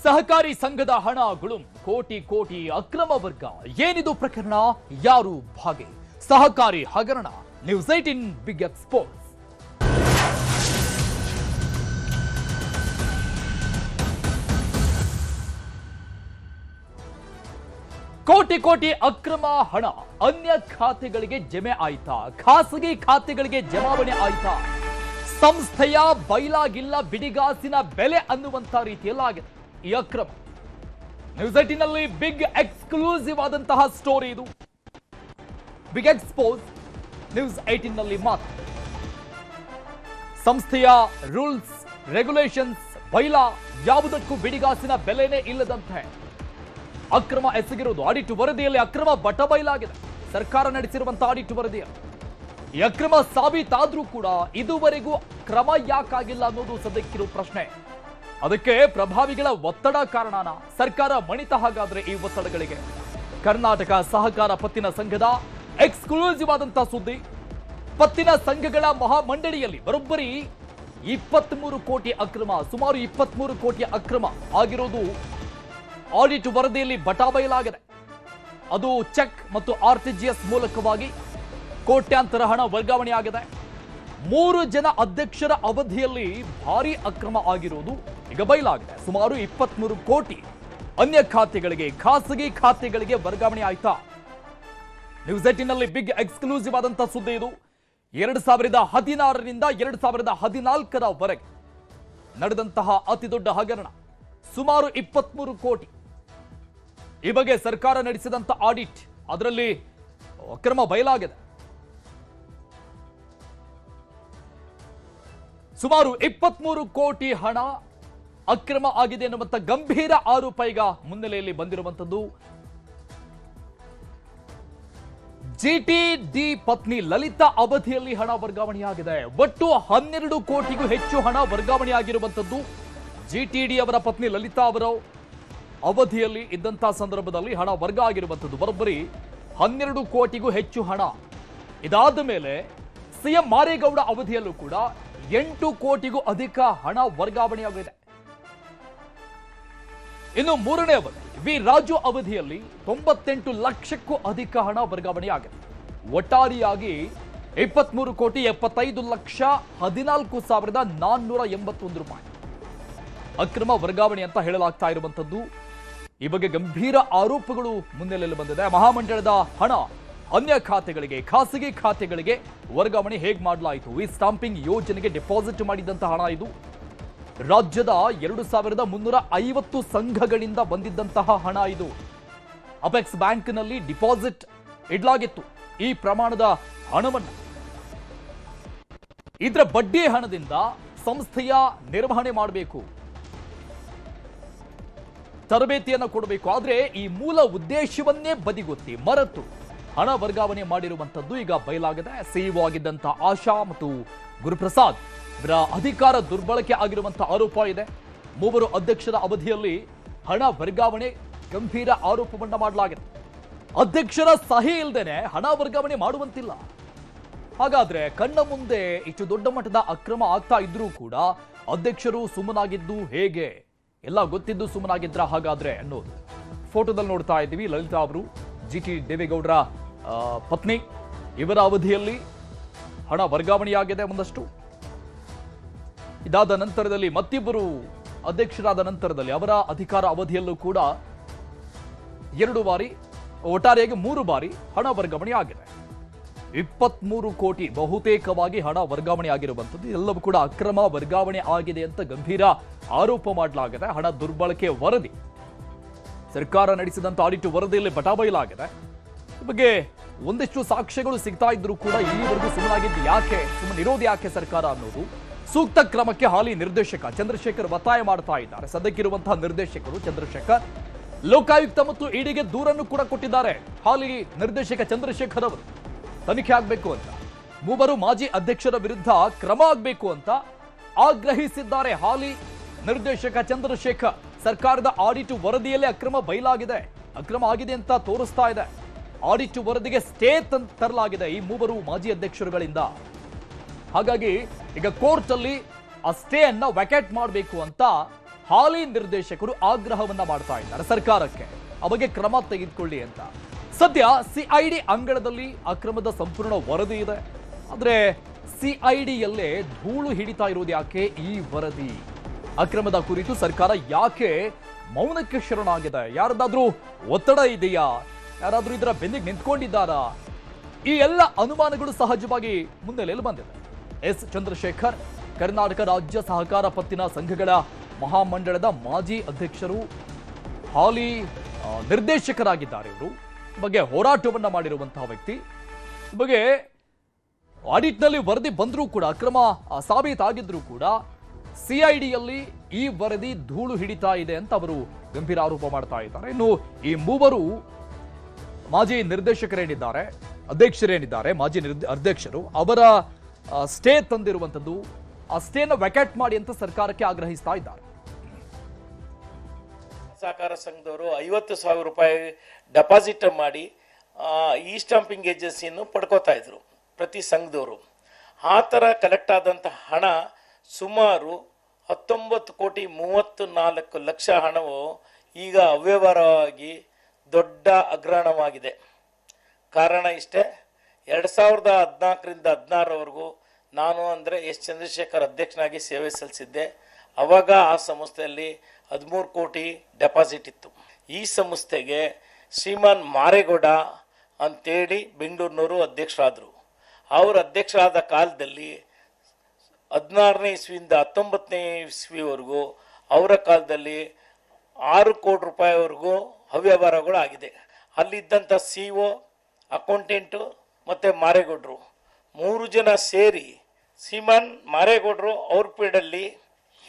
ಸಹಕಾರಿ ಸಂಘದ ಹಣ ಗುಳುಂ, ಕೋಟಿ ಕೋಟಿ ಅಕ್ರಮ ವರ್ಗ. ಏನಿದು ಪ್ರಕರಣ? ಯಾರು ಭಾಗಿ? ಸಹಕಾರಿ ಹಗರಣ. ನ್ಯೂಸ್ 18 ಬಿಗ್ ಎಕ್ಸ್ಪೋಸ್. ಕೋಟಿ ಕೋಟಿ ಅಕ್ರಮ ಹಣ ಅನ್ಯ ಖಾತೆಗಳಿಗೆ ಜಮೆ ಆಯ್ತಾ? ಖಾಸಗಿ ಖಾತೆಗಳಿಗೆ ಜಮಾವಣೆ ಆಯ್ತಾ? ಸಂಸ್ಥೆಯ ಬೈಲಾಗಿಲ್ಲ ಬಿಡಿಗಾಸಿನ ಬೆಲೆ ಅನ್ನುವಂತ ರೀತಿಯಲ್ಲಾಗಿದೆ ಈ ಅಕ್ರಮ. ನ್ಯೂಸ್ 18 ನಲ್ಲಿ ಬಿಗ್ ಎಕ್ಸ್ಕ್ಲೂಸಿವ್ ಆದಂತಹ ಸ್ಟೋರಿ ಇದು. ಬಿಗ್ ಎಕ್ಸ್ಪೋಸ್ ನ್ಯೂಸ್ 18 ನಲ್ಲಿ ಮಾತ್ರ. ಸಂಸ್ಥೆಯ ರೂಲ್ಸ್ ರೆಗ್ಯುಲೇಷನ್ಸ್ ಬೈಲಾ ಯಾವುದಕ್ಕೂ ಬಿಡಿಗಾಸಿನ ಬೆಲೆನೇ ಇಲ್ಲದಂತೆ ಅಕ್ರಮ ಎಸಗಿರುವುದು. ಆಡಿಟ್ ವರದಿಯಲ್ಲಿ ಅಕ್ರಮ ಬಟಬೈಲಾಗಿದೆ. ಸರ್ಕಾರ ನಡೆಸಿರುವಂತಹ ಆಡಿಟ್ ವರದಿಯಲ್ಲಿ ಈ ಅಕ್ರಮ ಸಾಬೀತಾದ್ರೂ ಕೂಡ ಇದುವರೆಗೂ ಕ್ರಮ ಯಾಕಾಗಿಲ್ಲ ಅನ್ನೋದು ಸದ್ಯಕ್ಕಿರುವ ಪ್ರಶ್ನೆ. ಅದಕ್ಕೆ ಪ್ರಭಾವಿಗಳ ಒತ್ತಡ ಕಾರಣನ? ಸರ್ಕಾರ ಮಣಿತ ಹಾಗಾದ್ರೆ ಈ ಒತ್ತಡಗಳಿಗೆ? ಕರ್ನಾಟಕ ಸಹಕಾರ ಪತ್ತಿನ ಸಂಘದ ಎಕ್ಸ್ಕ್ಲೂಸಿವ್ ಆದಂತಹ ಸುದ್ದಿ. ಪತ್ತಿನ ಸಂಘಗಳ ಮಹಾಮಂಡಳಿಯಲ್ಲಿ ಬರೋಬ್ಬರಿ 23 ಕೋಟಿ ಅಕ್ರಮ, ಸುಮಾರು 23 ಕೋಟಿ ಅಕ್ರಮ ಆಗಿರೋದು ಆಡಿಟ್ ವರದಿಯಲ್ಲಿ ಬಟಾಬಯಲಾಗಿದೆ. ಅದು ಚೆಕ್ ಮತ್ತು ಆರ್ಟಿಜಿಎಸ್ ಮೂಲಕವಾಗಿ ಕೋಟ್ಯಾಂತರ ಹಣ ವರ್ಗಾವಣೆಯಾಗಿದೆ. 3 ಜನ ಅಧ್ಯಕ್ಷರ ಅವಧಿಯಲ್ಲಿ ಭಾರಿ ಅಕ್ರಮ ಆಗಿರುವುದು ಈಗ ಬಯಲಾಗಿದೆ. ಸುಮಾರು 23 ಕೋಟಿ ಅನ್ಯ ಖಾತೆಗಳಿಗೆ, ಖಾಸಗಿ ಖಾತೆಗಳಿಗೆ ವರ್ಗಾವಣೆ ಆಯ್ತಾ? ನ್ಯೂಸ್ 18 ನಲ್ಲಿ ಬಿಗ್ ಎಕ್ಸ್ಕ್ಲೂಸಿವ್ ಆದಂತಹ ಸುದ್ದಿ ಇದು. 2016ರಿಂದ 2014ರವರೆಗೆ ನಡೆದಂತಹ ಅತಿ ದೊಡ್ಡ ಹಗರಣ, ಸುಮಾರು 23 ಕೋಟಿ. ಈ ಬಗ್ಗೆ ಸರ್ಕಾರ ನಡೆಸಿದಂತ ಆಡಿಟ್, ಅದರಲ್ಲಿ ಅಕ್ರಮ ಬಯಲಾಗಿದೆ. ಸುಮಾರು 23 ಕೋಟಿ ಹಣ ಅಕ್ರಮ ಆಗಿದೆ ಎನ್ನುವಂತ ಗಂಭೀರ ಆರೋಪ ಈಗ ಮುನ್ನೆಲೆಯಲ್ಲಿ ಬಂದಿರುವಂತದ್ದು. ಜಿಟಿಡಿ ಪತ್ನಿ ಲಲಿತಾ ಅವಧಿಯಲ್ಲಿ ಹಣ ವರ್ಗಾವಣೆಯಾಗಿದೆ. ಒಟ್ಟು 12 ಕೋಟಿಗೂ ಹೆಚ್ಚು ಹಣ ವರ್ಗಾವಣೆಯಾಗಿರುವಂತದ್ದು ಜಿಟಿಡಿ ಅವರ ಪತ್ನಿ ಲಲಿತಾ ಅವರ ಅವಧಿಯಲ್ಲಿ ಇದ್ದಂತಹ ಸಂದರ್ಭದಲ್ಲಿ ಹಣ ವರ್ಗ ಆಗಿರುವಂತದ್ದು ಬರೋಬ್ಬರಿ 12 ಕೋಟಿಗೂ ಹೆಚ್ಚು ಹಣ. ಇದಾದ ಮೇಲೆ ಸಿಎಂ ಮಾರೇಗೌಡ ಅವಧಿಯಲ್ಲೂ ಕೂಡ 8 ಕೋಟಿಗೂ ಅಧಿಕ ಹಣ ವರ್ಗಾವಣೆಯಾಗಿದೆ. ಇನ್ನು 3ನೇ ಅವಧಿ ವಿ ರಾಜು ಅವಧಿಯಲ್ಲಿ 98 ಲಕ್ಷಕ್ಕೂ ಅಧಿಕ ಹಣ ವರ್ಗಾವಣೆಯಾಗಿದೆ. ಒಟ್ಟಾರೆಯಾಗಿ 23 ಕೋಟಿ 75 ಲಕ್ಷ 14,481 ರೂಪಾಯಿ ಅಕ್ರಮ ವರ್ಗಾವಣೆ ಅಂತ ಹೇಳಲಾಗ್ತಾ ಇರುವಂತದ್ದು. ಈ ಬಗ್ಗೆ ಗಂಭೀರ ಆರೋಪಗಳು ಮುನ್ನೆಲೆಯಲ್ಲಿ ಬಂದಿದೆ. ಮಹಾಮಂಡಳದ ಹಣ ಅನ್ಯ ಖಾತೆಗಳಿಗೆ, ಖಾಸಗಿ ಖಾತೆಗಳಿಗೆ ವರ್ಗಾವಣೆ ಹೇಗೆ ಮಾಡಲಾಯಿತು? ಈ ಸ್ಟಾಂಪಿಂಗ್ ಯೋಜನೆಗೆ ಡೆಪಾಸಿಟ್ ಮಾಡಿದಂತಹ ಹಣ ಇದು. ರಾಜ್ಯದ 2350 ಸಂಘಗಳಿಂದ ಬಂದಿದ್ದಂತಹ ಹಣ ಇದು. ಅಪೆಕ್ಸ್ ಬ್ಯಾಂಕ್ನಲ್ಲಿ ಡಿಪಾಸಿಟ್ ಇಡಲಾಗಿತ್ತು ಈ ಪ್ರಮಾಣದ ಹಣವನ್ನು. ಇದರ ಬಡ್ಡಿ ಹಣದಿಂದ ಸಂಸ್ಥೆಯ ನಿರ್ವಹಣೆ ಮಾಡಬೇಕು, ತರಬೇತಿಯನ್ನು ಕೊಡಬೇಕು. ಆದ್ರೆ ಈ ಮೂಲ ಉದ್ದೇಶವನ್ನೇ ಬದಿಗೊತ್ತಿ ಮರೆತು ಹಣ ವರ್ಗಾವಣೆ ಮಾಡಿರುವಂತದ್ದು ಈಗ ಬಯಲಾಗಿದೆ. ಸಿಇಒ ಆಗಿದ್ದಂತ ಆಶಾ ಮತ್ತು ಗುರುಪ್ರಸಾದ್ ಇವರ ಅಧಿಕಾರ ದುರ್ಬಳಕೆ ಆಗಿರುವಂತಹ ಆರೋಪ ಇದೆ. 3 ಅಧ್ಯಕ್ಷರ ಅವಧಿಯಲ್ಲಿ ಹಣ ವರ್ಗಾವಣೆ ಗಂಭೀರ ಆರೋಪವನ್ನ ಮಾಡಲಾಗಿದೆ. ಅಧ್ಯಕ್ಷರ ಸಹಿ ಇಲ್ಲದೇನೆ ಹಣ ವರ್ಗಾವಣೆ ಮಾಡುವಂತಿಲ್ಲ. ಹಾಗಾದ್ರೆ ಕಣ್ಣ ಮುಂದೆ ಇಷ್ಟು ದೊಡ್ಡ ಮಟ್ಟದ ಅಕ್ರಮ ಆಗ್ತಾ ಇದ್ರೂ ಕೂಡ ಅಧ್ಯಕ್ಷರು ಸುಮ್ಮನಾಗಿದ್ದು ಹೇಗೆ? ಎಲ್ಲ ಗೊತ್ತಿದ್ದು ಸುಮ್ಮನಾಗಿದ್ರ ಹಾಗಾದ್ರೆ ಅನ್ನೋದು. ಫೋಟೋದಲ್ಲಿ ನೋಡ್ತಾ ಇದ್ದೀವಿ ಲಲಿತಾ ಅವರು, ಜಿಟಿ ದೇವೇಗೌಡರ ಪತ್ನಿ. ಇವರ ಅವಧಿಯಲ್ಲಿ ಹಣ ವರ್ಗಾವಣೆಯಾಗಿದೆ ಒಂದಷ್ಟು. ಇದಾದ ನಂತರದಲ್ಲಿ ಮತ್ತಿಬ್ಬರು ಅಧ್ಯಕ್ಷರಾದ ನಂತರದಲ್ಲಿ ಅವರ ಅಧಿಕಾರ ಅವಧಿಯಲ್ಲೂ ಕೂಡ 2 ಬಾರಿ, ಒಟ್ಟಾರೆಯಾಗಿ 3 ಬಾರಿ ಹಣ ವರ್ಗಾವಣೆ ಆಗಿದೆ. 23 ಕೋಟಿ ಬಹುತೇಕವಾಗಿ ಹಣ ವರ್ಗಾವಣೆ ಆಗಿರುವಂಥದ್ದು. ಎಲ್ಲವೂ ಕೂಡ ಅಕ್ರಮ ವರ್ಗಾವಣೆ ಆಗಿದೆ ಅಂತ ಗಂಭೀರ ಆರೋಪ ಮಾಡಲಾಗಿದೆ. ಹಣ ದುರ್ಬಳಕೆ ವರದಿ, ಸರ್ಕಾರ ನಡೆಸಿದಂತ ಆಡಿಟ್ ವರದಿಯಲ್ಲಿ ಬಟಾಬಯಲಾಗಿದೆ. ಈ ಬಗ್ಗೆ ಒಂದಿಷ್ಟು ಸಾಕ್ಷ್ಯಗಳು ಸಿಗ್ತಾ ಇದ್ರು ಕೂಡ ಇಲ್ಲಿವರೆಗೂ ಸುಮ್ಮನಾಗಿದ್ದು ಯಾಕೆ, ಸುಮ್ಮನಿರೋದು ಯಾಕೆ ಸರ್ಕಾರ ಅನ್ನೋದು ಸೂಕ್ತ ಕ್ರಮಕ್ಕೆ ಹಾಲಿ ನಿರ್ದೇಶಕ ಚಂದ್ರಶೇಖರ್ ಒತ್ತಾಯ ಮಾಡ್ತಾ ಇದ್ದಾರೆ. ಸದ್ಯಕ್ಕಿರುವಂತಹ ನಿರ್ದೇಶಕರು ಚಂದ್ರಶೇಖರ್ ಲೋಕಾಯುಕ್ತ ಮತ್ತು ಇಡಿಗೆ ದೂರನ್ನು ಕೂಡ ಕೊಟ್ಟಿದ್ದಾರೆ. ಹಾಲಿ ನಿರ್ದೇಶಕ ಚಂದ್ರಶೇಖರ್ ಅವರು ತನಿಖೆ ಆಗಬೇಕು ಅಂತ, 3 ಮಾಜಿ ಅಧ್ಯಕ್ಷರ ವಿರುದ್ಧ ಕ್ರಮ ಆಗಬೇಕು ಅಂತ ಆಗ್ರಹಿಸಿದ್ದಾರೆ. ಹಾಲಿ ನಿರ್ದೇಶಕ ಚಂದ್ರಶೇಖರ್ ಸರ್ಕಾರದ ಆಡಿಟ್ ವರದಿಯಲ್ಲಿ ಅಕ್ರಮ ಬಯಲಾಗಿದೆ, ಅಕ್ರಮ ಆಗಿದೆ ಅಂತ ತೋರಿಸ್ತಾ ಇದೆ. ಆಡಿಟ್ ವರದಿಗೆ ಸ್ಟೇ ತರಲಾಗಿದೆ ಈ 3 ಮಾಜಿ ಅಧ್ಯಕ್ಷರುಗಳಿಂದ. ಹಾಗಾಗಿ ಈಗ ಕೋರ್ಟ್ ಅಲ್ಲಿ ಆ ಸ್ಟೇ ಅನ್ನ ವ್ಯಾಕೇಟ್ ಮಾಡಬೇಕು ಅಂತ ಹಾಲಿ ನಿರ್ದೇಶಕರು ಆಗ್ರಹವನ್ನ ಮಾಡ್ತಾ ಇದ್ದಾರೆ ಸರ್ಕಾರಕ್ಕೆ, ಆ ಬಗ್ಗೆ ಕ್ರಮ ತೆಗೆದುಕೊಳ್ಳಿ ಅಂತ. ಸದ್ಯ ಸಿಐಡಿ ಅಂಗಳದಲ್ಲಿ ಅಕ್ರಮದ ಸಂಪೂರ್ಣ ವರದಿ ಇದೆ. ಆದ್ರೆ ಸಿಐಡಿಯಲ್ಲೇ ಧೂಳು ಹಿಡಿತಾ ಇರೋದು ಯಾಕೆ? ಈ ವರದಿ ಅಕ್ರಮದ ಕುರಿತು ಸರ್ಕಾರ ಯಾಕೆ ಮೌನಕ್ಕೆ ಶರಣಾಗಿದೆ? ಯಾರದಾದ್ರೂ ಒತ್ತಡ ಇದೆಯಾ? ಯಾರಾದ್ರೂ ಇದರ ಬೆನ್ನಿಗೆ ನಿಂತ್ಕೊಂಡಿದ್ದಾರಾ? ಈ ಎಲ್ಲ ಅನುಮಾನಗಳು ಸಹಜವಾಗಿ ಮುನ್ನೆಲೆಯಲ್ಲಿ ಬಂದಿದೆ. ಎಸ್ ಚಂದ್ರಶೇಖರ್ ಕರ್ನಾಟಕ ರಾಜ್ಯ ಸಹಕಾರ ಪತ್ತಿನ ಸಂಘಗಳ ಮಹಾಮಂಡಳದ ಮಾಜಿ ಅಧ್ಯಕ್ಷರು, ಹಾಲಿ ನಿರ್ದೇಶಕರಾಗಿದ್ದಾರೆ. ಇವರು ಬಗ್ಗೆ ಹೋರಾಟವನ್ನ ಮಾಡಿರುವಂತಹ ವ್ಯಕ್ತಿ. ಬಗ್ಗೆ ಆಡಿಟ್ನಲ್ಲಿ ವರದಿ ಬಂದರೂ ಕೂಡ, ಅಕ್ರಮ ಸಾಬೀತಾಗಿದ್ರೂ ಕೂಡ ಸಿಐಡಿಯಲ್ಲಿ ಈ ವರದಿ ಧೂಳು ಹಿಡಿತಾ ಇದೆ ಅಂತ ಅವರು ಗಂಭೀರ ಆರೋಪ ಮಾಡ್ತಾ ಇದ್ದಾರೆ. ಇನ್ನು ಈ ಮೂವರು ಮಾಜಿ ನಿರ್ದೇಶಕರೇನಿದ್ದಾರೆ, ಅಧ್ಯಕ್ಷರೇನಿದ್ದಾರೆ, ಮಾಜಿ ಅಧ್ಯಕ್ಷರು, ಅವರ ಸ್ಟೇ ತಂದಿರುವಂಥದ್ದು, ಆ ಸ್ಟೇನ ವ್ಯಾಕ್ಯಾಟ್ ಮಾಡಿ ಅಂತ ಸರ್ಕಾರಕ್ಕೆ ಆಗ್ರಹಿಸ್ತಾ ಇದ್ದಾರೆ. ಸಹಕಾರ ಸಂಘದವರು 50,000 ರೂಪಾಯಿ ಡೆಪಾಸಿಟ್ ಮಾಡಿ ಈ ಸ್ಟಾಂಪಿಂಗ್ ಏಜೆನ್ಸಿಯನ್ನು ಪಡ್ಕೋತಾ ಇದ್ರು ಪ್ರತಿ ಸಂಘದವರು. ಆ ಥರ ಕಲೆಕ್ಟ್ ಆದಂಥ ಹಣ ಸುಮಾರು 19,34,00,000 ಹಣವು ಈಗ ಅವ್ಯವಹಾರವಾಗಿ ದೊಡ್ಡ ಹಗರಣವಾಗಿದೆ. ಕಾರಣ ಇಷ್ಟೇ, 2014ರಿಂದ 16ರವರೆಗೂ ನಾನು ಅಂದರೆ ಎಸ್ ಚಂದ್ರಶೇಖರ್ ಅಧ್ಯಕ್ಷನಾಗಿ ಸೇವೆ ಸಲ್ಲಿಸಿದ್ದೆ. ಆವಾಗ ಆ ಸಂಸ್ಥೆಯಲ್ಲಿ 13 ಕೋಟಿ ಡೆಪಾಸಿಟ್ ಇತ್ತು. ಈ ಸಂಸ್ಥೆಗೆ ಶ್ರೀಮಾನ್ ಮಾರೇಗೌಡ ಅಂತೇಳಿ ಬೆಂಗಳೂರಿನವರು ಅಧ್ಯಕ್ಷರಾದರು. ಅವರು ಅಧ್ಯಕ್ಷರಾದ ಕಾಲದಲ್ಲಿ 16ನೇ ಇಸ್ವಿಯಿಂದ 19ನೇ ಇಸ್ವಿವರೆಗೂ ಅವರ ಕಾಲದಲ್ಲಿ 6 ಕೋಟಿ ರೂಪಾಯಿವರೆಗೂ ಅವ್ಯವಹಾರಗಳು ಆಗಿದೆ. ಅಲ್ಲಿದ್ದಂಥ CO, ಅಕೌಂಟೆಂಟು ಮತ್ತು ಮಾರೇಗೌಡರು 3 ಜನ ಸೇರಿ ಶ್ರೀಮಾನ್ ಮಾರೇಗೌಡರು ಅವ್ರ ಪೀಡಲ್ಲಿ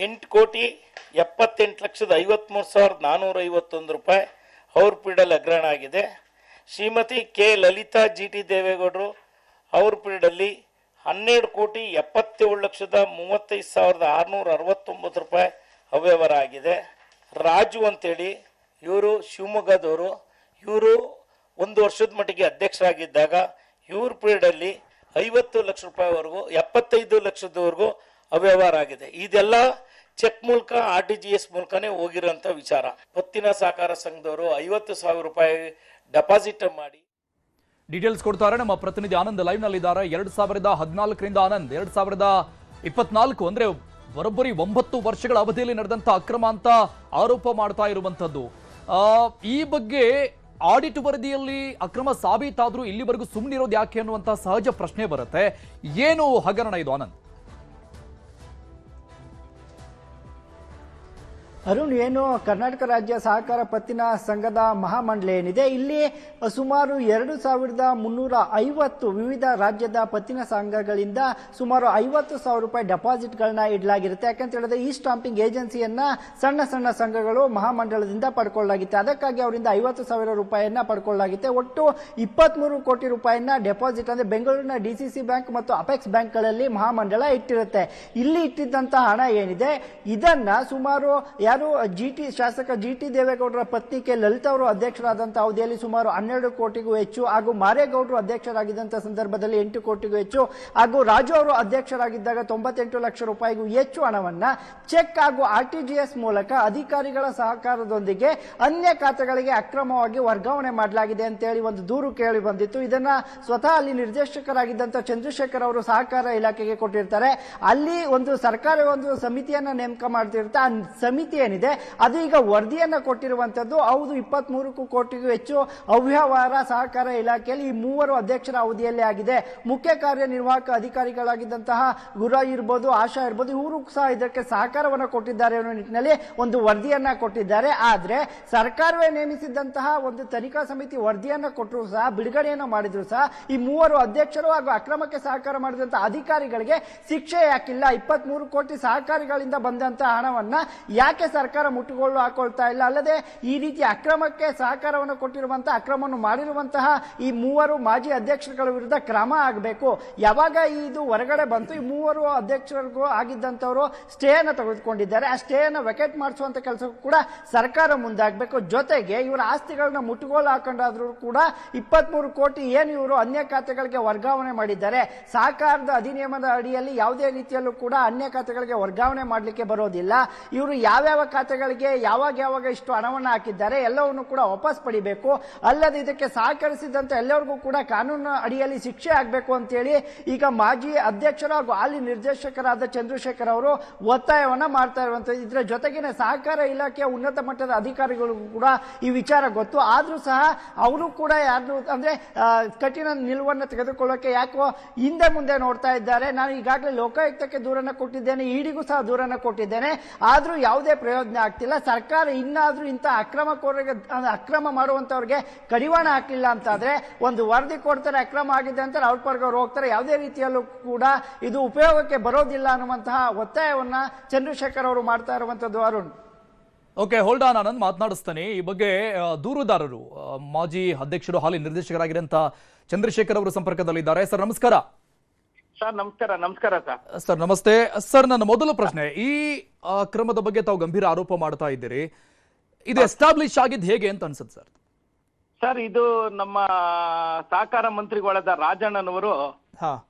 8,78,53,53,451 ರೂಪಾಯಿ ಅವ್ರ ಪೀಡಲ್ಲಿ ಹಗರಣ ಆಗಿದೆ. ಶ್ರೀಮತಿ ಕೆ ಲಲಿತಾ GT ದೇವೇಗೌಡರು ಅವ್ರ ಪೀಡಲ್ಲಿ 12,77,35,669 ರೂಪಾಯಿ ಅವ್ಯವಹಾರ ಆಗಿದೆ. ರಾಜು ಅಂತೇಳಿ ಇವರು ಶಿವಮೊಗ್ಗದವರು, ಇವರು 1 ವರ್ಷದ ಮಟ್ಟಿಗೆ ಅಧ್ಯಕ್ಷರಾಗಿದ್ದಾಗ ಇವ್ರ ಪೀರಿಯಡಲ್ಲಿ 50 ಲಕ್ಷ ರೂಪಾಯಿವರೆಗೂ 75 ಲಕ್ಷದವರೆಗೂ ಅವ್ಯವಹಾರ ಆಗಿದೆ. ಇದೆಲ್ಲ ಚೆಕ್ ಮೂಲಕ RTGS ಮೂಲಕನೇ ಹೋಗಿರೋಂಥ ವಿಚಾರ. ಪತ್ತಿನ ಸಹಕಾರ ಸಂಘದವರು 50,000 ರೂಪಾಯಿ ಡೆಪಾಸಿಟ್ ಮಾಡಿ ಡೀಟೇಲ್ಸ್ ಕೊಡ್ತಾರೆ ನಮ್ಮ ಪ್ರತಿನಿಧಿ ಆನಂದ್ ಲೈವ್ ನಲ್ಲಿದ್ದಾರೆ. 2014ರಿಂದ ಆನಂದ್ 2024 ಅಂದ್ರೆ ಬರೋಬ್ಬರಿ 9 ವರ್ಷಗಳ ಅವಧಿಯಲ್ಲಿ ನಡೆದಂತ ಅಕ್ರಮ ಅಂತ ಆರೋಪ ಮಾಡ್ತಾ ಇರುವಂತದ್ದು. ಈ ಬಗ್ಗೆ ಆಡಿಟ್ ವರದಿಯಲ್ಲಿ ಅಕ್ರಮ ಸಾಬೀತಾದ್ರೂ ಇಲ್ಲಿವರೆಗೂ ಸುಮ್ಮನಿರೋದು ಯಾಕೆ ಅನ್ನುವಂತ ಸಹಜ ಪ್ರಶ್ನೆ ಬರುತ್ತೆ. ಏನು ಹಗರಣ ಇದು ಆನಂದ್? ಅರುಣ್, ಏನು ಕರ್ನಾಟಕ ರಾಜ್ಯ ಸಹಕಾರ ಪತ್ತಿನ ಸಂಘದ ಮಹಾಮಂಡಳಿ ಏನಿದೆ, ಇಲ್ಲಿ ಸುಮಾರು 2,350 ವಿವಿಧ ರಾಜ್ಯದ ಪತ್ತಿನ ಸಂಘಗಳಿಂದ ಸುಮಾರು 50,000 ರೂಪಾಯಿ ಡೆಪಾಸಿಟ್ಗಳನ್ನ ಇಡಲಾಗಿರುತ್ತೆ. ಯಾಕಂತ ಹೇಳಿದ್ರೆ ಈ ಸ್ಟಾಂಪಿಂಗ್ ಏಜೆನ್ಸಿಯನ್ನ ಸಣ್ಣ ಸಣ್ಣ ಸಂಘಗಳು ಮಹಾಮಂಡಲದಿಂದ ಪಡ್ಕೊಳ್ಳಲಾಗಿತ್ತು. ಅದಕ್ಕಾಗಿ ಅವರಿಂದ 50,000 ರೂಪಾಯಿಯನ್ನ ಪಡ್ಕೊಳ್ಳಲಾಗಿತ್ತೆ. ಒಟ್ಟು 23 ಕೋಟಿ ರೂಪಾಯಿನ ಡೆಪಾಸಿಟ್ ಅಂದ್ರೆ ಬೆಂಗಳೂರಿನ DCC ಬ್ಯಾಂಕ್ ಮತ್ತು ಅಪೆಕ್ಸ್ ಬ್ಯಾಂಕ್ಗಳಲ್ಲಿ ಮಹಾಮಂಡಲ ಇಟ್ಟಿರುತ್ತೆ. ಇಲ್ಲಿ ಇಟ್ಟಿದ್ದಂತಹ ಹಣ ಏನಿದೆ, ಇದನ್ನ ಸುಮಾರು ಶಾಸಕ GT ದೇವೇಗೌಡರ ಪತ್ನಿ ಕೆ ಲಲಿತಾ ಅವರು ಅಧ್ಯಕ್ಷರಾದಂತಹ ಅವಧಿಯಲ್ಲಿ ಸುಮಾರು 12 ಕೋಟಿಗೂ ಹೆಚ್ಚು, ಹಾಗೂ ಮಾರೇಗೌಡರು ಅಧ್ಯಕ್ಷರಾಗಿದ್ದಂತಹ ಸಂದರ್ಭದಲ್ಲಿ 8 ಕೋಟಿಗೂ ಹೆಚ್ಚು, ಹಾಗೂ ರಾಜು ಅವರು ಅಧ್ಯಕ್ಷರಾಗಿದ್ದಾಗ 98 ಲಕ್ಷ ರೂಪಾಯಿಗೂ ಹೆಚ್ಚು ಹಣವನ್ನ ಚೆಕ್ ಹಾಗೂ RTGS ಮೂಲಕ ಅಧಿಕಾರಿಗಳ ಸಹಕಾರದೊಂದಿಗೆ ಅನ್ಯ ಖಾತೆಗಳಿಗೆ ಅಕ್ರಮವಾಗಿ ವರ್ಗಾವಣೆ ಮಾಡಲಾಗಿದೆ ಅಂತೇಳಿ ಒಂದು ದೂರು ಕೇಳಿ ಬಂದಿತ್ತು. ಇದನ್ನ ಸ್ವತಃ ಅಲ್ಲಿ ನಿರ್ದೇಶಕರಾಗಿದ್ದಂತಹ ಚಂದ್ರಶೇಖರ್ ಅವರು ಸಹಕಾರ ಇಲಾಖೆಗೆ ಕೊಟ್ಟಿರ್ತಾರೆ. ಅಲ್ಲಿ ಒಂದು ಸರ್ಕಾರ ಒಂದು ಸಮಿತಿಯನ್ನ ನೇಮಕ ಮಾಡ್ತಿರುತ್ತೆ. ಆ ಸಮಿತಿ ಏನಿದೆ ಅದು ಈಗ ವರದಿಯನ್ನ ಕೊಟ್ಟಿರುವಂತದ್ದು. ಹೌದು, 23 ಕೋಟಿಗೂ ಹೆಚ್ಚು ಅವ್ಯವಹಾರ ಸಹಕಾರ ಇಲಾಖೆಯಲ್ಲಿ ಈ ಮೂವರು ಅಧ್ಯಕ್ಷರ ಅವಧಿಯಲ್ಲಿ ಆಗಿದೆ. ಮುಖ್ಯ ಕಾರ್ಯನಿರ್ವಾಹಕ ಅಧಿಕಾರಿಗಳಾಗಿದ್ದಂತಹ ಗುರು ಇರ್ಬೋದು, ಆಶಾ ಇರ್ಬೋದು, ಇವರು ಸಹ ಇದಕ್ಕೆ ಸಹಕಾರವನ್ನು ಕೊಟ್ಟಿದ್ದಾರೆ ಅನ್ನೋ ನಿಟ್ಟಿನಲ್ಲಿ ಒಂದು ವರದಿಯನ್ನ ಕೊಟ್ಟಿದ್ದಾರೆ. ಆದ್ರೆ ಸರ್ಕಾರವೇ ನೇಮಿಸಿದಂತಹ ಒಂದು ತನಿಖಾ ಸಮಿತಿ ವರದಿಯನ್ನ ಕೊಟ್ಟರು ಸಹ, ಬಿಡುಗಡೆಯನ್ನ ಮಾಡಿದ್ರು ಸಹ, ಈ ಮೂವರು ಅಧ್ಯಕ್ಷರು ಹಾಗೂ ಅಕ್ರಮಕ್ಕೆ ಸಹಕಾರ ಮಾಡಿದಂತಹ ಅಧಿಕಾರಿಗಳಿಗೆ ಶಿಕ್ಷೆ ಯಾಕಿಲ್ಲ? 23 ಕೋಟಿ ಸಹಕಾರಿಗಳಿಂದ ಬಂದಂತಹ ಹಣವನ್ನ ಯಾಕೆ ಸರ್ಕಾರ ಮುಟ್ಟುಗೋಲು ಹಾಕೊಳ್ತಾ ಇಲ್ಲ? ಅಲ್ಲದೆ ಈ ರೀತಿ ಅಕ್ರಮಕ್ಕೆ ಸಹಕಾರವನ್ನು ಕೊಟ್ಟಿರುವಂತಹ, ಅಕ್ರಮವನ್ನು ಮಾಡಿರುವಂತಹ ಈ ಮೂವರು ಮಾಜಿ ಅಧ್ಯಕ್ಷರುಗಳ ವಿರುದ್ಧ ಕ್ರಮ ಆಗಬೇಕು. ಯಾವಾಗ ಇದು ಹೊರಗಡೆ ಬಂತು, ಈ ಮೂವರು ಅಧ್ಯಕ್ಷರಿಗೂ ಆಗಿದ್ದಂತವರು ಸ್ಟೇ ಅನ್ನು ತೆಗೆದುಕೊಂಡಿದ್ದಾರೆ. ಆ ಸ್ಟೇ ಅನ್ನು ವೆಕೆಟ್ ಮಾಡಿಸುವಂತ ಕೆಲಸಕ್ಕೂ ಕೂಡ ಸರ್ಕಾರ ಮುಂದಾಗಬೇಕು. ಜೊತೆಗೆ ಇವರ ಆಸ್ತಿಗಳನ್ನ ಮುಟ್ಟುಗೋಲು ಹಾಕೊಂಡಾದ್ರೂ ಕೂಡ 23 ಕೋಟಿ ಏನು ಇವರು ಅನ್ಯ ಖಾತೆಗಳಿಗೆ ವರ್ಗಾವಣೆ ಮಾಡಿದ್ದಾರೆ, ಸಹಕಾರದ ಅಧಿನಿಯಮದ ಅಡಿಯಲ್ಲಿ ಯಾವುದೇ ರೀತಿಯಲ್ಲೂ ಕೂಡ ಅನ್ಯ ಖಾತೆಗಳಿಗೆ ವರ್ಗಾವಣೆ ಮಾಡಲಿಕ್ಕೆ ಬರೋದಿಲ್ಲ. ಇವರು ಯಾವ್ಯಾವ ಯಾವ ಖಾತೆಗಳಿಗೆ ಯಾವಾಗ ಇಷ್ಟು ಹಣವನ್ನು ಹಾಕಿದ್ದಾರೆ ಎಲ್ಲವನ್ನು ಕೂಡ ವಾಪಸ್ ಪಡಿಬೇಕು. ಅಲ್ಲದೆ ಇದಕ್ಕೆ ಸಹಕರಿಸಿದಂತೆ ಎಲ್ಲರಿಗೂ ಕೂಡ ಕಾನೂನು ಅಡಿಯಲ್ಲಿ ಶಿಕ್ಷೆ ಆಗಬೇಕು ಅಂತೇಳಿ ಈಗ ಮಾಜಿ ಅಧ್ಯಕ್ಷರು ಹಾಗೂ ಹಾಲಿ ನಿರ್ದೇಶಕರಾದ ಚಂದ್ರಶೇಖರ್ ಅವರು ಒತ್ತಾಯವನ್ನ ಮಾಡ್ತಾ ಇರುವಂತದ್ದು. ಇದರ ಜೊತೆಗಿನ ಸಹಕಾರ ಇಲಾಖೆಯ ಉನ್ನತ ಮಟ್ಟದ ಅಧಿಕಾರಿಗಳಿಗೂ ಕೂಡ ಈ ವಿಚಾರ ಗೊತ್ತು. ಆದ್ರೂ ಸಹ ಅವರು ಕೂಡ ಯಾರು ಅಂದ್ರೆ ಕಠಿಣ ನಿಲುವನ್ನು ತೆಗೆದುಕೊಳ್ಳೋಕೆ ಯಾಕೋ ಹಿಂದೆ ಮುಂದೆ ನೋಡ್ತಾ ಇದ್ದಾರೆ. ನಾನು ಈಗಾಗಲೇ ಲೋಕಾಯುಕ್ತಕ್ಕೆ ದೂರನ್ನ ಕೊಟ್ಟಿದ್ದೇನೆ, ಇಡಿಗೂ ಸಹ ದೂರನ್ನ ಕೊಟ್ಟಿದ್ದೇನೆ, ಆದ್ರೂ ಯಾವುದೇ ಪ್ರಯೋಜನ ಆಗ್ತಿಲ್ಲ. ಸರ್ಕಾರ ಇನ್ನಾದ್ರೂ ಇಂಥ ಅಕ್ರಮ ಮಾಡುವಂತವ್ರಿಗೆ ಕಡಿವಾಣ ಹಾಕಲಿಲ್ಲ ಅಂತಾದ್ರೆ ಒಂದು ವರದಿ ಕೊಡ್ತಾರೆ, ಅಕ್ರಮ ಆಗಿದೆ ಅಂತ ಅವ್ರ ಪರ್ಗ ಅವ್ರು ಹೋಗ್ತಾರೆ, ಯಾವುದೇ ರೀತಿಯಲ್ಲೂ ಕೂಡ ಇದು ಉಪಯೋಗಕ್ಕೆ ಬರೋದಿಲ್ಲ ಅನ್ನುವಂತಹ ಒತ್ತಾಯವನ್ನ ಚಂದ್ರಶೇಖರ್ ಅವರು ಮಾಡ್ತಾ ಇರುವಂತದ್ದು. Arun, okay, hold on, Anand ಮಾತನಾಡಿಸ್ತಾನೆ. ಈ ಬಗ್ಗೆ ದೂರುದಾರರು ಮಾಜಿ ಅಧ್ಯಕ್ಷರು ಹಾಲಿ ನಿರ್ದೇಶಕರಾಗಿರಂತ ಚಂದ್ರಶೇಖರ್ ಅವರು ಸಂಪರ್ಕದಲ್ಲಿದ್ದಾರೆ. ಸರ್ ನಮಸ್ಕಾರ. ಸರ್ ನಮಸ್ಕಾರ ಸರ್ ನಮಸ್ತೆ. ಸರ್, ನನ್ನ ಮೊದಲ ಪ್ರಶ್ನೆ, ಈ ಕ್ರಮದ ಬಗ್ಗೆ ತಾವು ಗಂಭೀರ ಆರೋಪ ಮಾಡ್ತಾ ಇದ್ದೀರಿ, ಇದು ಎಸ್ಟಾಬ್ಲಿಷ್ ಆಗಿದ್ದು ಹೇಗೆ ಅಂತ ಅನ್ಸುತ್ತೆ ಸರ್? ಸರ್, ಇದು ನಮ್ಮ ಸಹಕಾರ ಮಂತ್ರಿಗಳಾದ ರಾಜಣ್ಣನವರು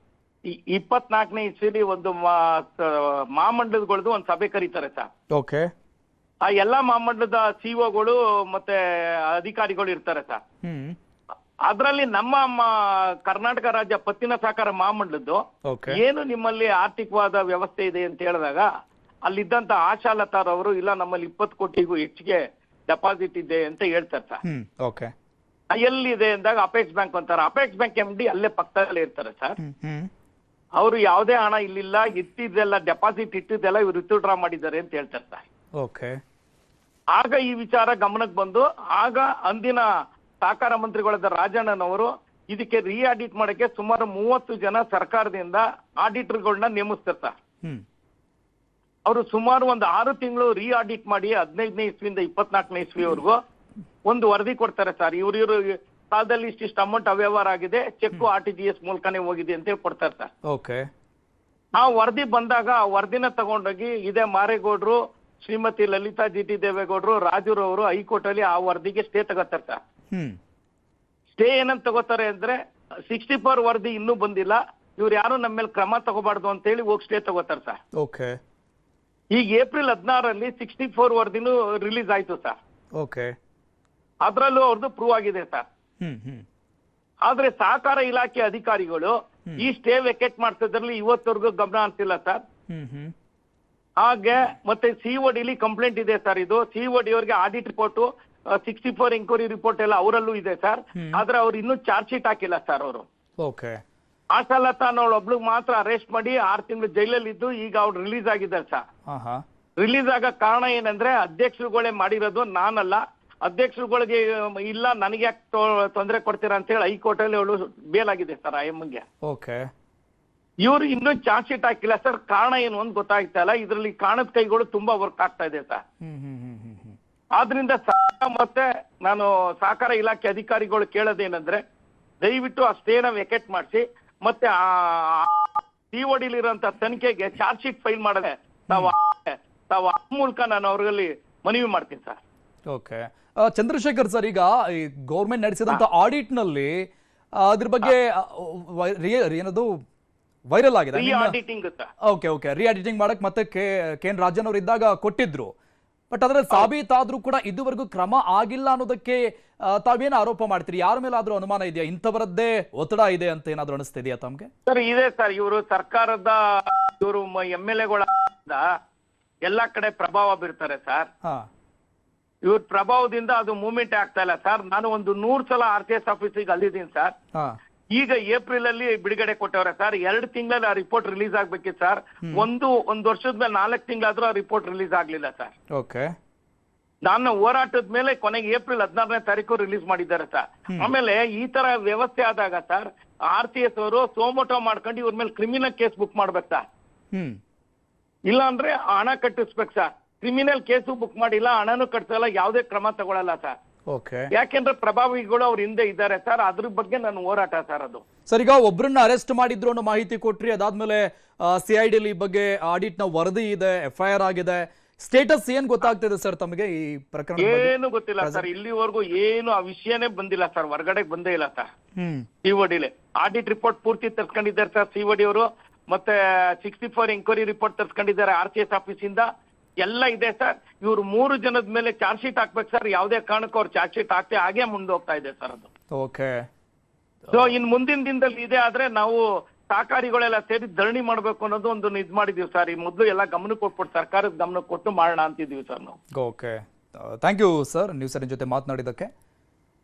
24ನೇ ಇಸ್ವಿಲಿ ಒಂದು ಮಹಾಮಂಡಲಗಳದ್ದು ಒಂದು ಸಭೆ ಕರೀತಾರೆ ಸರ್. ಓಕೆ. ಆ ಎಲ್ಲಾ ಮಹಾಮಂಡಲದ ಸಿಒಗಳು ಮತ್ತೆ ಅಧಿಕಾರಿಗಳು ಇರ್ತಾರೆ ಸರ್. ಅದರಲ್ಲಿ ನಮ್ಮ ಕರ್ನಾಟಕ ರಾಜ್ಯ ಪತ್ತಿನ ಸಹಕಾರ ಮಹಾಮಂಡಲದ್ದು ಏನು ನಿಮ್ಮಲ್ಲಿ ಆರ್ಥಿಕವಾದ ವ್ಯವಸ್ಥೆ ಇದೆ ಅಂತ ಹೇಳಿದಾಗ ಅಲ್ಲಿದ್ದಂತ ಆಶಾಲತಾರವರು ಇಲ್ಲ ನಮ್ಮಲ್ಲಿ 20 ಕೋಟಿಗೂ ಹೆಚ್ಚಿಗೆ ಡೆಪಾಸಿಟ್ ಇದೆ ಅಂತ ಹೇಳ್ತಾರೆ ಸರ್. ಓಕೆ. ಎಲ್ಲಿದೆ ಅಂದಾಗ ಅಪೆಕ್ಸ್ ಬ್ಯಾಂಕ್ ಅಂತಾರೆ. ಅಪೆಕ್ಸ್ ಬ್ಯಾಂಕ್ MD ಅಲ್ಲೇ ಪಕ್ಕದಲ್ಲೇ ಇರ್ತಾರೆ ಸರ್. ಅವರು ಯಾವುದೇ ಹಣ ಇಲ್ಲಿಲ್ಲ, ಇಟ್ಟಿದ್ದೆಲ್ಲ ಡೆಪಾಸಿಟ್ ಇಟ್ಟಿದ್ದೆಲ್ಲ ಇವ್ರು ವಿತ್ಡ್ರಾ ಮಾಡಿದ್ದಾರೆ ಅಂತ ಹೇಳ್ತಾರೆ ಸರ್. ಓಕೆ. ಆಗ ಈ ವಿಚಾರ ಗಮನಕ್ಕೆ ಬಂದು ಆಗ ಅಂದಿನ ಸಹಕಾರ ಮಂತ್ರಿಗಳಾದ ರಾಜಣ್ಣನವರು ಇದಕ್ಕೆ ಆಡಿಟ್ ಮಾಡಕ್ಕೆ ಸುಮಾರು 30 ಜನ ಸರ್ಕಾರದಿಂದ ಆಡಿಟರ್ಗಳನ್ನ ನೇಮಿಸ್ತಾರೆ ಸರ್. ಅವರು ಸುಮಾರು ಒಂದು 6 ತಿಂಗಳು ಆಡಿಟ್ ಮಾಡಿ 15ನೇ ಇಸ್ವಿಯಿಂದ 24ನೇ ಇಸ್ವಿವರೆಗೂ ಒಂದು ವರದಿ ಕೊಡ್ತಾರೆ ಸರ್. ಇವ್ರ ಕಾಲದಲ್ಲಿ ಇಷ್ಟಿಷ್ಟು ಅಮೌಂಟ್ ಅವ್ಯವಹಾರ ಆಗಿದೆ, ಚೆಕ್ RTGS ಮೂಲಕನೇ ಹೋಗಿದೆ ಅಂತ ಹೇಳಿ ಕೊಡ್ತಾರೆ ಸರ್. ಓಕೆ. ಆ ವರದಿ ಬಂದಾಗ ಆ ವರದಿನ ತಗೊಂಡೋಗಿ ಇದೇ ಮಾರೇಗೌಡರು, ಶ್ರೀಮತಿ ಲಲಿತಾ GT ದೇವೇಗೌಡರು, ರಾಜುರವರು ಹೈಕೋರ್ಟ್ ಅಲ್ಲಿ ಆ ವರದಿಗೆ ಸ್ಟೇ ತಗೋತಾರೆ ಸರ್. ಸ್ಟೇ ಏನಂತ ತಗೋತಾರೆ ಅಂದ್ರೆ 64 ವರದಿ ಇನ್ನೂ ಬಂದಿಲ್ಲ, ಇವ್ರು ಯಾರು ನಮ್ಮ ಮೇಲೆ ಕ್ರಮ ತಗೋಬಾರ್ದು ಅಂತ ಹೇಳಿ ಹೋಗಿ ಸ್ಟೇ ತಗೋತಾರೆ ಸರ್. ಓಕೆ. ಈಗ ಏಪ್ರಿಲ್ 16ರಲ್ಲಿ 64 ವರದಿನೂ ರಿಲೀಸ್ ಆಯ್ತು ಸರ್. ಓಕೆ. ಅದ್ರಲ್ಲೂ ಅವ್ರದ್ದು ಪ್ರೂವ್ ಆಗಿದೆ ಸರ್. ಆದ್ರೆ ಸಹಕಾರ ಇಲಾಖೆ ಅಧಿಕಾರಿಗಳು ಈ ಸ್ಟೇ ವೆಕೆಟ್ ಮಾಡ್ತಿದ್ರಲ್ಲಿ ಇವತ್ತವರೆಗೂ ಗಮನ ಅಂತಿಲ್ಲ ಸರ್. ಹಾಗೆ ಮತ್ತೆ CODಲಿ ಕಂಪ್ಲೇಂಟ್ ಇದೆ ಸರ್. ಇದು COD ಅವರಿಗೆ ಆಡಿಟ್ ರಿಪೋರ್ಟ್ 64 ಎಂಕ್ವೈರಿ ರಿಪೋರ್ಟ್ ಎಲ್ಲ ಅವರಲ್ಲೂ ಇದೆ ಸರ್. ಆದ್ರೆ ಅವ್ರು ಇನ್ನೂ ಚಾರ್ಜ್ ಶೀಟ್ ಹಾಕಿಲ್ಲ ಸರ್. ಅವರು ಓಕೆ. ಆಶಾಲತಾ ಅನ್ನೋಳು ಒಬ್ಳಿಗೆ ಮಾತ್ರ ಅರೆಸ್ಟ್ ಮಾಡಿ 6 ತಿಂಗಳು ಜೈಲಲ್ಲಿ ಇದ್ದು ಈಗ ಅವ್ರು ರಿಲೀಸ್ ಆಗಿದ್ದಾರೆ ಸರ್. ರಿಲೀಸ್ ಆಗ ಕಾರಣ ಏನಂದ್ರೆ ಅಧ್ಯಕ್ಷರುಗಳೇ ಮಾಡಿರೋದು, ನಾನಲ್ಲ, ಅಧ್ಯಕ್ಷರುಗಳಿಗೆ ಇಲ್ಲ ನನಗೆ ಯಾಕೆ ತೊಂದರೆ ಕೊಡ್ತೀರಾ ಅಂತ ಹೇಳಿ ಹೈಕೋರ್ಟ್ ಅಲ್ಲಿ ಅವಳು ಬೇಲ್ ಆಗಿದೆ ಸರ್ IMಗೆ. ಓಕೆ. ಇವ್ರು ಇನ್ನೂ ಚಾರ್ಜ್ ಶೀಟ್ ಹಾಕಿಲ್ಲ ಸರ್. ಕಾರಣ ಏನು ಅಂತ ಗೊತ್ತಾಗ್ತಾ ಇಲ್ಲ. ಇದರಲ್ಲಿ ಕಾಣದ ಕೈಗಳು ತುಂಬಾ ವರ್ಕ್ ಆಗ್ತಾ ಇದೆ ಸರ್. ಆದ್ರಿಂದ ಮತ್ತೆ ನಾನು ಸಹಕಾರ ಇಲಾಖೆ ಅಧಿಕಾರಿಗಳು ಕೇಳೋದೇನಂದ್ರೆ ದಯವಿಟ್ಟು ಆ ಸ್ಟೇನ ವೆಕೆಟ್ ಮಾಡಿಸಿ ಮತ್ತೆ CODಲಿರುವಂತ ತನಿಖೆಗೆ ಚಾರ್ಜ್ ಶೀಟ್ ಫೈಲ್ ಮಾಡದೆ ತಾವು ಆ ಮೂಲಕ ನಾನು ಅವ್ರಲ್ಲಿ ಮನವಿ ಮಾಡ್ತೀನಿ ಸರ್. ಓಕೆ. ಚಂದ್ರಶೇಖರ್ ಸರ್, ಈಗ ಈ ಗೌರ್ಮೆಂಟ್ ನಡೆಸಿದಂತ ಆಡಿಟ್ ನಲ್ಲಿ ಅದ್ರ ಬಗ್ಗೆ ಏನದು ವೈರಲ್ ಆಗಿದೆ. ಓಕೆ. ಆಡಿಟಿಂಗ್ ಮಾಡಕ್ ಮತ್ತೆ KN ರಾಜನ್ ಅವರು ಇದ್ದಾಗ ಕೊಟ್ಟಿದ್ರು, ಬಟ್ ಅದ್ರ ಸಾಬೀತಾದ್ರೂ ಕೂಡ ಇದುವರೆಗೂ ಕ್ರಮ ಆಗಿಲ್ಲ ಅನ್ನೋದಕ್ಕೆ ತಾವೇನು ಆರೋಪ ಮಾಡ್ತೀರಿ? ಯಾರ ಮೇಲಾದ್ರೂ ಅನುಮಾನ ಇದೆಯಾ? ಇಂಥವರದ್ದೇ ಒತ್ತಡ ಇದೆ ಅಂತ ಏನಾದ್ರು ಅನಿಸ್ತಿದೆಯಾ ತಮ್ಗೆ? ಸರ್ ಇದೆ ಸರ್. ಇವರು ಸರ್ಕಾರದ ಇವರು MLAಗಳ ಎಲ್ಲಾ ಕಡೆ ಪ್ರಭಾವ ಬೀರ್ತಾರೆ ಸರ್. ಇವ್ರ ಪ್ರಭಾವದಿಂದ ಅದು ಮೂವ್ಮೆಂಟ್ ಆಗ್ತಾ ಇಲ್ಲ ಸರ್. ನಾನು ಒಂದು 100 ಸಲ RTS ಆಫೀಸಿಗೆ ಅಲ್ಲಿದ್ದೀನಿ ಸರ್. ಈಗ ಏಪ್ರಿಲ್ ಅಲ್ಲಿ ಬಿಡುಗಡೆ ಕೊಟ್ಟವ್ರೆ ಸರ್. 2 ತಿಂಗಳಲ್ಲಿ ಆ ರಿಪೋರ್ಟ್ ರಿಲೀಸ್ ಆಗ್ಬೇಕಿತ್ತು ಸರ್. ಒಂದು ವರ್ಷದ ಮೇಲೆ 4 ತಿಂಗಳಾದ್ರೂ ಆ ರಿಪೋರ್ಟ್ ರಿಲೀಸ್ ಆಗ್ಲಿಲ್ಲ ಸರ್. ಓಕೆ. ನಾನು ಹೋರಾಟದ ಮೇಲೆ ಕೊನೆಗೆ ಏಪ್ರಿಲ್ 16ನೇ ತಾರೀಕು ರಿಲೀಸ್ ಮಾಡಿದ್ದಾರೆ ಸರ್. ಆಮೇಲೆ ಈ ತರ ವ್ಯವಸ್ಥೆ ಆದಾಗ ಸರ್ RCS ಅವರು ಸೋಮೋಟೋ ಮಾಡ್ಕೊಂಡು ಇವ್ರ ಮೇಲೆ ಕ್ರಿಮಿನಲ್ ಕೇಸ್ ಬುಕ್ ಮಾಡ್ಬೇಕು ಸರ್. ಇಲ್ಲ ಅಂದ್ರೆ ಹಣ ಕಟ್ಟಿಸ್ಬೇಕು ಸರ್. ಕ್ರಿಮಿನಲ್ ಕೇಸು ಬುಕ್ ಮಾಡಿಲ್ಲ, ಹಣನೂ ಕಟ್ಸಲ್ಲ, ಯಾವುದೇ ಕ್ರಮ ತಗೊಳಲ್ಲ ಸರ್. ಯಾಕೆಂದ್ರೆ ಪ್ರಭಾವಿಗಳು ಅವ್ರ ಹಿಂದೆ ಇದ್ದಾರೆ ಸರ್. ಅದ್ರ ಬಗ್ಗೆ ನಾನು ಹೋರಾಟ ಸರ್. ಅದು ಸರ್, ಈಗ ಒಬ್ಬರನ್ನ ಅರೆಸ್ಟ್ ಮಾಡಿದ್ರು ಅನ್ನೋ ಮಾಹಿತಿ ಕೊಟ್ರಿ, ಅದಾದ್ಮೇಲೆ CID ಈ ಬಗ್ಗೆ ಆಡಿಟ್ ನ ವರದಿ ಇದೆ, FIR ಆಗಿದೆ. ಸ್ಟೇಟಸ್ ಏನ್ ಗೊತ್ತಾಗ್ತಿದೆ ಸರ್ ತಮಗೆ ಈ ಪ್ರಕರಣ? ಏನು ಗೊತ್ತಿಲ್ಲ ಸರ್. ಇಲ್ಲಿವರೆಗೂ ಏನು ಆ ವಿಷಯನೇ ಬಂದಿಲ್ಲ ಸರ್. ಹೊರಗಡೆ ಬಂದೇ ಇಲ್ಲ ಸರ್. CODಲಿ ಆಡಿಟ್ ರಿಪೋರ್ಟ್ ಪೂರ್ತಿ ತರ್ಸ್ಕೊಂಡಿದ್ದಾರೆ ಸರ್ COD ಅವರು. ಮತ್ತೆ 64 ಎಂಕ್ವೈರಿ ರಿಪೋರ್ಟ್ ತರ್ಸ್ಕೊಂಡಿದ್ದಾರೆ RCS ಆಫೀಸ್ ಇಂದ. ಎಲ್ಲ ಇದೆ ಸರ್. ಇವ್ರು 3 ಜನದ ಮೇಲೆ ಚಾರ್ಜ್ ಶೀಟ್ ಹಾಕ್ಬೇಕು ಸರ್. ಯಾವುದೇ ಕಾರಣಕ್ಕೂ ಅವ್ರು ಚಾರ್ಜ್ ಶೀಟ್ ಹಾಕ್ತೆ ಹಾಗೆ ಮುಂದೆ ಹೋಗ್ತಾ ಇದೆ ಸರ್ ಅದು. ಓಕೆ. ಸೊ ಇನ್ ಮುಂದಿನ ದಿನದಲ್ಲಿ ಇದೆ ಆದ್ರೆ ನಾವು ಸಹಕಾರಿಗಳೆಲ್ಲ ಸೇರಿ ಧರಣಿ ಮಾಡ್ಬೇಕು ಅನ್ನೋದು ಒಂದು ಇದ್ ಮಾಡಿದೀವಿ ಸರ್. ಈ ಮೊದಲು ಎಲ್ಲ ಗಮನಕ್ಕೆ ಕೊಟ್ಬಿಟ್ಟು ಸರ್ಕಾರದ ಗಮನಕ್ಕೆ ಕೊಟ್ಟು ಮಾಡೋಣ ಅಂತಿದೀವಿ ಸರ್ ನಾವು. Okay, thank you sir, news 7 ಜೊತೆ ಮಾತನಾಡಿದ್ದಕ್ಕೆ.